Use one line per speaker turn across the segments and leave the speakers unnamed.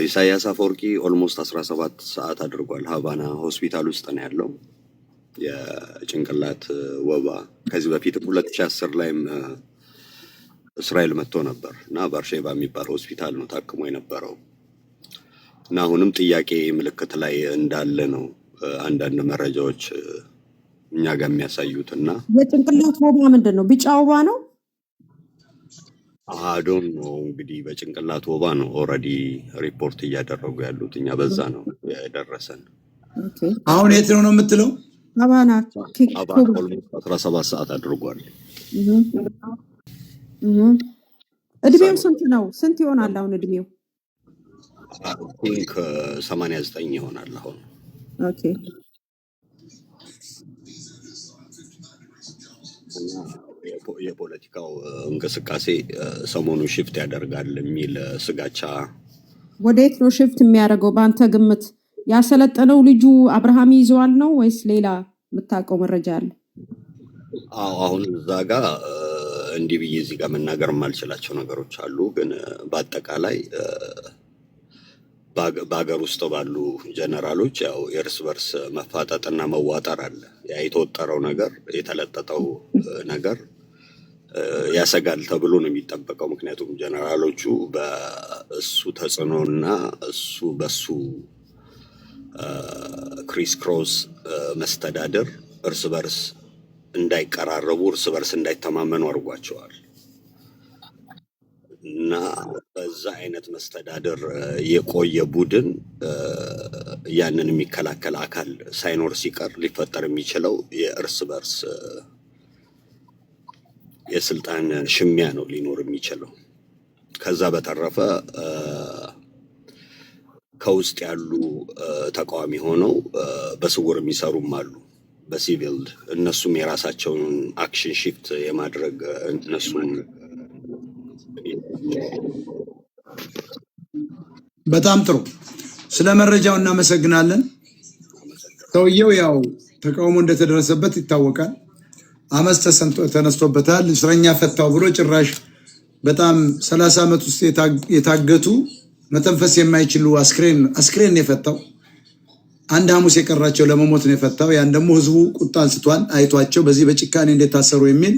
ኢሳያስ አፈወርቂ ኦልሞስት 17 ሰዓት አድርጓል ሀቫና ሆስፒታል ውስጥ ነው ያለው። የጭንቅላት ወባ ከዚህ በፊት 2010 ላይም እስራኤል መጥቶ ነበር እና ባርሼባ የሚባል ሆስፒታል ነው ታክሞ የነበረው እና አሁንም ጥያቄ ምልክት ላይ እንዳለ ነው አንዳንድ መረጃዎች እኛ ጋር የሚያሳዩት። እና
የጭንቅላት ወባ ምንድን ነው? ቢጫ ወባ ነው?
አዶን ነው እንግዲህ በጭንቅላት ወባ ነው ኦልሬዲ ሪፖርት እያደረጉ ያሉት። እኛ በዛ ነው የደረሰን።
አሁን የት ነው የምትለው?
ሀቫና
አባን ኦልሞስት 17 ሰዓት አድርጓል።
እድሜው ስንት ነው? ስንት ይሆናል አሁን እድሜው?
ቲንክ 89 ይሆናል አሁን።
ኦኬ
የፖለቲካው እንቅስቃሴ ሰሞኑ ሽፍት ያደርጋል የሚል ስጋቻ።
ወዴት ነው ሽፍት የሚያደርገው በአንተ ግምት? ያሰለጠነው ልጁ አብርሃም ይዘዋል ነው ወይስ ሌላ የምታውቀው መረጃ አለ?
አሁን እዛ ጋር እንዲህ ብዬ እዚህ ጋር መናገር የማልችላቸው ነገሮች አሉ። ግን በአጠቃላይ በሀገር ውስጥ ባሉ ጀነራሎች ያው የእርስ በርስ መፋጠጥና መዋጠር አለ። ያ የተወጠረው ነገር የተለጠጠው ነገር ያሰጋል ተብሎ ነው የሚጠበቀው። ምክንያቱም ጀነራሎቹ በእሱ ተጽዕኖና እሱ በሱ ክሪስ ክሮስ መስተዳደር እርስ በርስ እንዳይቀራረቡ እርስ በርስ እንዳይተማመኑ አድርጓቸዋል። እና በዛ አይነት መስተዳደር የቆየ ቡድን ያንን የሚከላከል አካል ሳይኖር ሲቀር ሊፈጠር የሚችለው የእርስ በርስ የስልጣን ሽሚያ ነው ሊኖር የሚችለው። ከዛ በተረፈ ከውስጥ ያሉ ተቃዋሚ ሆነው በስውር የሚሰሩም አሉ በሲቪል። እነሱም የራሳቸውን አክሽን ሺፍት የማድረግ እነሱም
በጣም ጥሩ። ስለ መረጃው እናመሰግናለን። ሰውየው ያው ተቃውሞ እንደተደረሰበት ይታወቃል። አመፅ ተነስቶበታል። እስረኛ ፈታው ብሎ ጭራሽ በጣም 30 ዓመት ውስጥ የታገቱ መተንፈስ የማይችሉ አስክሬን የፈታው አንድ ሐሙስ የቀራቸው ለመሞት ነው የፈታው። ያን ደግሞ ህዝቡ ቁጣ አንስቷል አይቷቸው በዚህ በጭካኔ እንደታሰሩ የሚል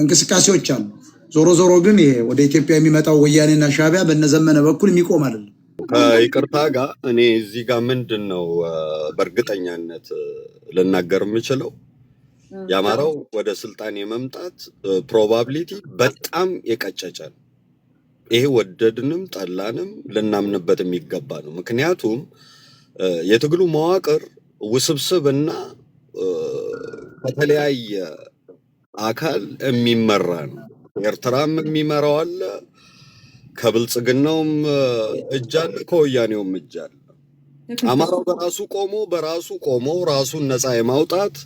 እንቅስቃሴዎች አሉ። ዞሮ ዞሮ ግን ይሄ ወደ ኢትዮጵያ የሚመጣው ወያኔና ሻዕቢያ በነዘመነ በኩል የሚቆም አይደለም።
ይቅርታ ጋር እኔ እዚህ ጋር ምንድን ነው በእርግጠኛነት ልናገር የምችለው የአማራው ወደ ስልጣን የመምጣት ፕሮባቢሊቲ በጣም የቀጨጨ ነው። ይሄ ወደድንም ጠላንም ልናምንበት የሚገባ ነው። ምክንያቱም የትግሉ መዋቅር ውስብስብና ከተለያየ አካል የሚመራ ነው። ኤርትራም የሚመራው አለ፣ ከብልጽግናውም እጅ አለ፣ ከወያኔውም እጅ አለ። አማራው በራሱ ቆሞ ራሱን ነፃ የማውጣት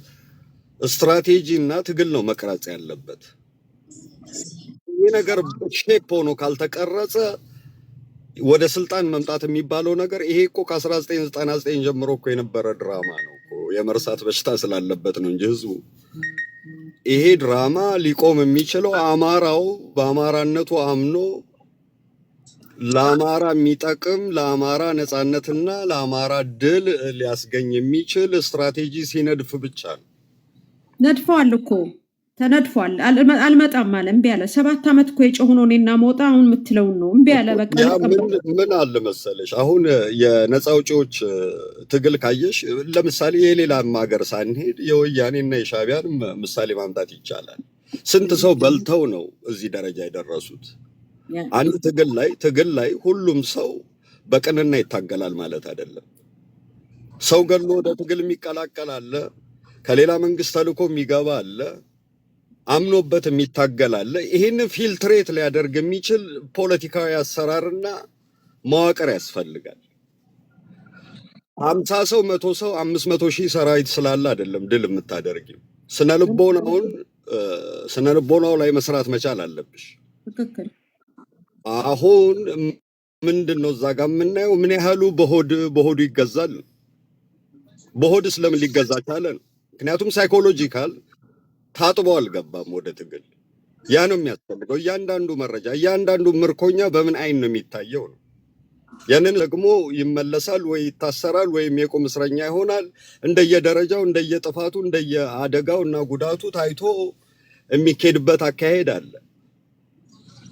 ስትራቴጂ እና ትግል ነው መቅረጽ ያለበት። ይህ ነገር ሼፕ ሆኖ ካልተቀረጸ ወደ ስልጣን መምጣት የሚባለው ነገር ይሄ እኮ ከ1999 ጀምሮ እኮ የነበረ ድራማ ነው እኮ። የመርሳት በሽታ ስላለበት ነው እንጂ ህዝቡ ይሄ ድራማ ሊቆም የሚችለው አማራው በአማራነቱ አምኖ ለአማራ የሚጠቅም ለአማራ ነፃነትና ለአማራ ድል ሊያስገኝ የሚችል ስትራቴጂ ሲነድፍ ብቻ ነው።
ነድፈዋል እኮ ተነድፏል። አልመጣም አለ፣ እምቢ አለ። 7 ዓመት እኮ የጮህነው እኔና ሞጣ አሁን የምትለውን ነው እምቢ አለ። በቃ
ምን አለ መሰለሽ አሁን የነፃ አውጪዎች ትግል ካየሽ ለምሳሌ የሌላም ሀገር ሳንሄድ የወያኔና የሻዕቢያን ምሳሌ ማምጣት ይቻላል። ስንት ሰው በልተው ነው እዚህ ደረጃ የደረሱት። አንድ ትግል ላይ ሁሉም ሰው በቅንና ይታገላል ማለት አይደለም። ሰው ገሎ ወደ ትግል የሚቀላቀል አለ፣ ከሌላ መንግስት ተልኮ የሚገባ አለ፣ አምኖበት የሚታገል አለ። ይህን ፊልትሬት ሊያደርግ የሚችል ፖለቲካዊ አሰራርና መዋቅር ያስፈልጋል። 50 ሰው 100 ሰው 500 ሺህ ሰራዊት ስላለ አይደለም ድል የምታደርጊው። ስነልቦናው ላይ መስራት መቻል አለብሽ።
ትክክል።
አሁን ምንድነው እዛ ጋር የምናየው? ምን ያህሉ በሆዱ ይገዛል? በሆድስ ለምን ሊገዛ ቻለ? ምክንያቱም ሳይኮሎጂካል ታጥቦ አልገባም ወደ ትግል። ያ ነው የሚያስፈልገው። እያንዳንዱ መረጃ እያንዳንዱ ምርኮኛ በምን አይን ነው የሚታየው ነው። ያንን ደግሞ ይመለሳል ወይ ይታሰራል ወይም የቁም እስረኛ ይሆናል። እንደየደረጃው እንደየጥፋቱ እንደየአደጋው እና ጉዳቱ ታይቶ የሚኬድበት አካሄድ አለ።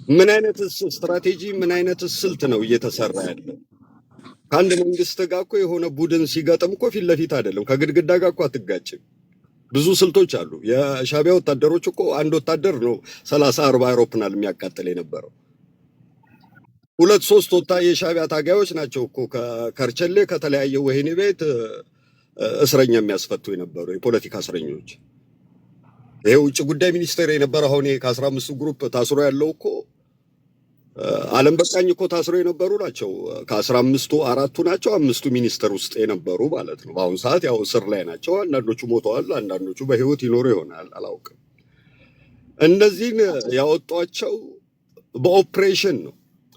ምን አይነት ስትራቴጂ ምን አይነት ስልት ነው እየተሰራ ያለው? ከአንድ መንግስት ጋር እኮ የሆነ ቡድን ሲገጥም እኮ ፊት ለፊት አይደለም፣ ከግድግዳ ጋር እኮ አትጋጭም። ብዙ ስልቶች አሉ። የሻቢያ ወታደሮች እኮ አንድ ወታደር ነው 30-40 አውሮፕላን የሚያቃጥል የነበረው። 2-3 የሻቢያ ታጋዮች ናቸው እኮ ከከርቸሌ ከተለያየ ወህኒ ቤት እስረኛ የሚያስፈቱ የነበሩ የፖለቲካ እስረኞች። ይሄ ውጭ ጉዳይ ሚኒስቴር የነበረ አሁን ከ15 ግሩፕ ታስሮ ያለው እኮ ዓለም በቃኝ እኮ ታስሮ የነበሩ ናቸው። ከ15ቱ 4ቱ ናቸው፣ 5ቱ ሚኒስቴር ውስጥ የነበሩ ማለት ነው። በአሁኑ ሰዓት ያው እስር ላይ ናቸው። አንዳንዶቹ ሞተዋል፣ አንዳንዶቹ በህይወት ይኖሩ ይሆናል አላውቅም። እነዚህን ያወጧቸው በኦፕሬሽን ነው።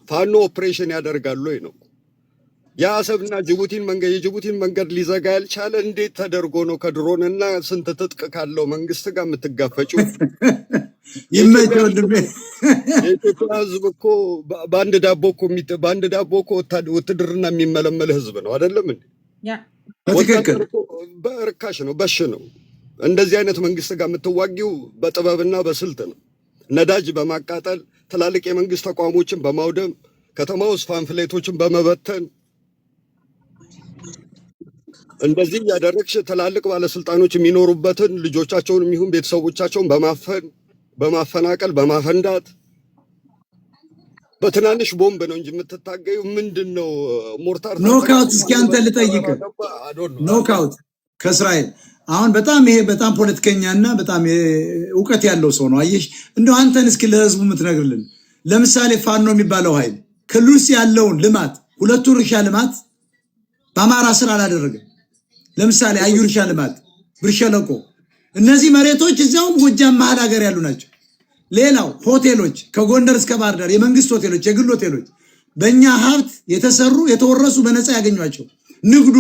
ፋኖ ኦፕሬሽን ያደርጋሉ ወይ ነው? የአሰብና የጅቡቲን መንገድ ሊዘጋ ያልቻለ እንዴት ተደርጎ ነው ከድሮንና ስንት ትጥቅ ካለው መንግስት ጋር የምትጋፈጩ?
ይመቸው ወንድሜ።
የኢትዮጵያ ህዝብ እኮ በአንድ ዳቦ እኮ ውትድርና የሚመለመል ህዝብ ነው አይደለም እንዴ?
በትክክል
በርካሽ ነው፣ በሽ ነው። እንደዚህ አይነት መንግስት ጋር የምትዋጊው በጥበብና በስልት ነው። ነዳጅ በማቃጠል ትላልቅ የመንግስት ተቋሞችን በማውደም ከተማ ውስጥ ፓምፍሌቶችን በመበተን እንደዚህ ያደረግሽ ትላልቅ ባለስልጣኖች የሚኖሩበትን ልጆቻቸውን የሚሆን ቤተሰቦቻቸውን በማፈናቀል በማፈንዳት በትናንሽ ቦምብ ነው እንጂ የምትታገዩ ምንድነው? ሞርታር
ኖክአውት። እስኪ አንተ ልጠይቅ፣ ኖክአውት ከእስራኤል አሁን በጣም ፖለቲከኛና በጣም እውቀት ያለው ሰው ነው። አየሽ እንደው አንተን እስኪ ለህዝቡ የምትነግርልን፣ ለምሳሌ ፋኖ የሚባለው ኃይል ክልል ውስጥ ያለውን ልማት ሁለቱን እርሻ ልማት በአማራ ስራ አላደረገም። ለምሳሌ አዩር እርሻ ልማት፣ ብር ሸለቆ፣ እነዚህ መሬቶች እዚያውም ጎጃም መሀል ሀገር ያሉ ናቸው። ሌላው ሆቴሎች ከጎንደር እስከ ባህር ዳር የመንግስት ሆቴሎች፣ የግል ሆቴሎች በእኛ ሀብት የተሰሩ የተወረሱ በነፃ ያገኟቸው ንግዱ